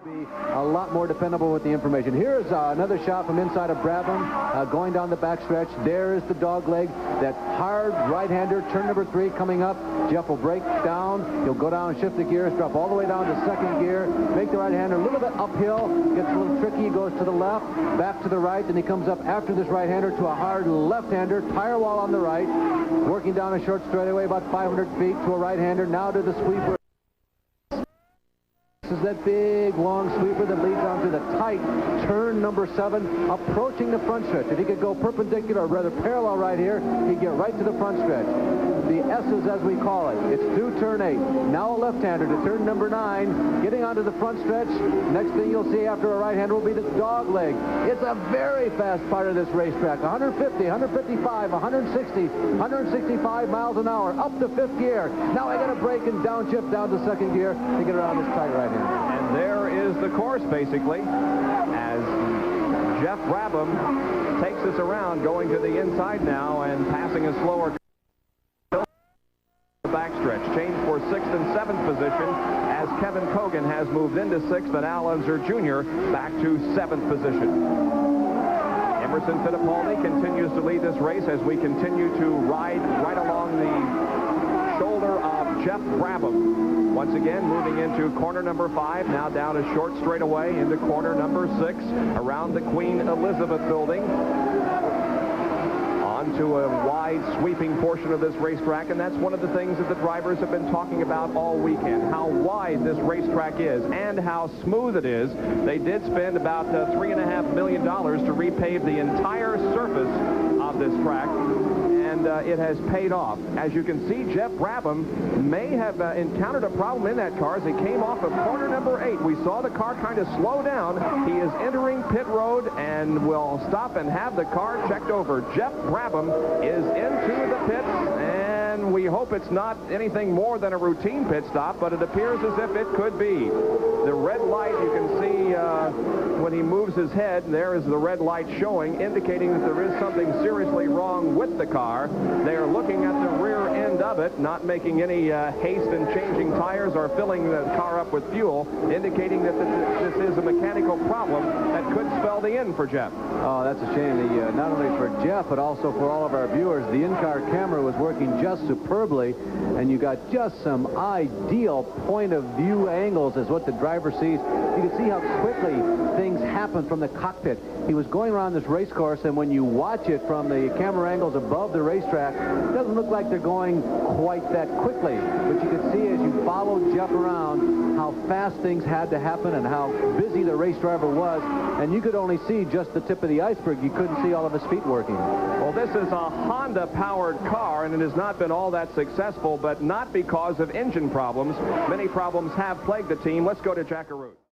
Be a lot more dependable with the information. Here's another shot from inside of Brabham, going down the backstretch. There's the dog leg, that hard right-hander, turn number 3 coming up. Geoff will break down. He'll go down and shift the gears, drop all the way down to second gear, make the right-hander a little bit uphill, gets a little tricky, goes to the left, back to the right, then he comes up after this right-hander to a hard left-hander, tire wall on the right, working down a short straightaway about 500 feet to a right-hander, now to the sweeper. This is that big, long sweeper that leads onto the tight turn number 7, approaching the front stretch. If he could go perpendicular, or rather parallel right here, he'd get right to the front stretch. The S's, as we call it. It's through turn 8. Now a left-hander to turn number 9, getting onto the front stretch. Next thing you'll see after a right-hander will be the dog leg. It's a very fast part of this racetrack. 150, 155, 160, 165 miles an hour, up to 5th gear. Now I got to brake and downshift down to 2nd gear to get around this tight right-hander. And there is the course, basically, as Geoff Brabham takes us around, going to the inside now and passing a slower backstretch. Change for 6th and 7th position as Kevin Cogan has moved into 6th and Al Unser Jr. back to 7th position. Emerson Fittipaldi continues to lead this race as we continue to ride right along the shoulder of Geoff Brabham. Once again, moving into corner number 5, now down a short straightaway into corner number 6, around the Queen Elizabeth building, onto a wide sweeping portion of this racetrack, and that's one of the things that the drivers have been talking about all weekend, how wide this racetrack is and how smooth it is. They did spend about $3.5 million to repave the entire surface of this track, and it has paid off. As you can see, Geoff Brabham may have encountered a problem in that car as he came off of corner number 8. We saw the car kind of slow down. He is entering pit road and will stop and have the car checked over. Geoff Brabham is into the pits, and we hope it's not anything more than a routine pit stop, but it appears as if it could be. The red light, you can see when he moves his head, there is the red light showing, indicating that there is something seriously wrong with the car. They are looking at the rear end of it, not making any haste in changing tires or filling the car up with fuel, indicating that this is a mechanical problem that could spell the end for Geoff. Oh, that's a shame. Not only for Geoff, but also for all of our viewers. The in-car camera was working just superbly, and you got just some ideal point of view angles as what the driver sees. You can see how quickly things happen from the cockpit. He was going around this race course, and when you watch it from the camera angles above the racetrack, it doesn't look like they're going quite that quickly. But you can see as you follow Geoff around how fast things had to happen and how busy the race driver was, and you could only see just the tip of the iceberg. You couldn't see all of his feet working. Well, this is a Honda-powered car, and it has not been all that successful, but not because of engine problems. Many problems have plagued the team. Let's go to Jackaroo.